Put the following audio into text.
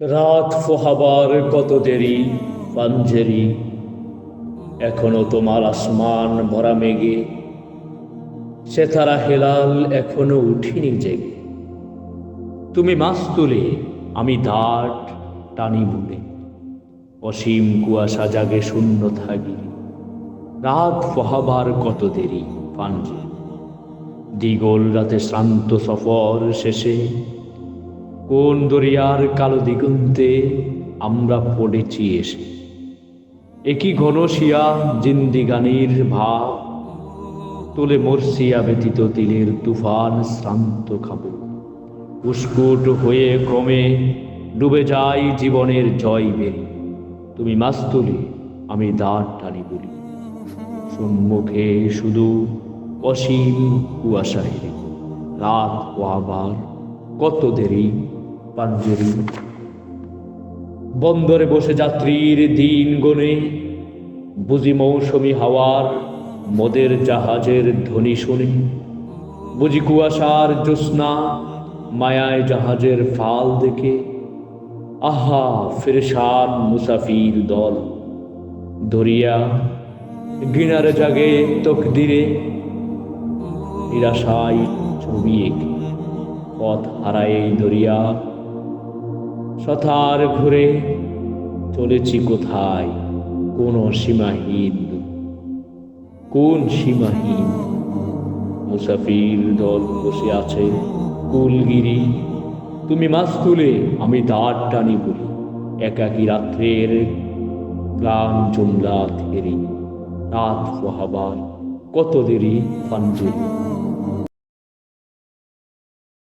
রাত ফোহাবার কত দেরি পাঞ্জেরি, এখনো তোমার আসমান ভরা মেঘে, সেতারা হেলাল এখনো উঠিনি জেগে। তুমি মাছ তুলে আমি দাঁড় টানি ভুলে, অসীম কুয়াশা জাগে শূন্য থাকি। রাত ফোহাবার কত দেরি পাঞ্জে, দিগল রাতে শ্রান্ত সফর শেষে, কোন দরিয়ার কালো দিগন্তে আমরা পড়েছি এসে। একই ঘনশিয়া জিন্দিগানির ভাব তোলে মরসিয়া ব্যতীত তিলের তুফান শ্রান্ত খাবো। উস্কুট হয়ে ক্রমে ডুবে যাই জীবনের জয় বেরি। তুমি মাছ তুলি আমি দাঁড় টানি বলি, সম্মুখে শুধু অসীম কুয়াশা হেরে। রাত ও আবার কত দেরি পাঞ্জেরি। বন্দরে বসে যাত্রীর দিন গনে, বুঝি মৌসুমি হাওয়ার মোদের জাহাজের ধ্বনি শুনে। বুঝি কুয়াশার জ্যোৎস্না মায়ায় জাহাজের ফাল দেখে। আহা ফেরেশান মুসাফির দল, দরিয়া ঘৃণার জাগে তকদিরে, নিরাশায় ছবি এঁকে পথ হারায় এই দরিয়া। শতার ঘুরে চলেছি কোথায়, কোন সীমাহীন কোন সীমাহীন। মুসাফির দল বসে আছে কুলগিরি, তুমি মাছ তুলে আমি দাঁড় টানি বলি, একাকী রাত্রের প্রাণ জুমলা থেরি। রাত পোহাবার কত দেরি পাঞ্জেরি।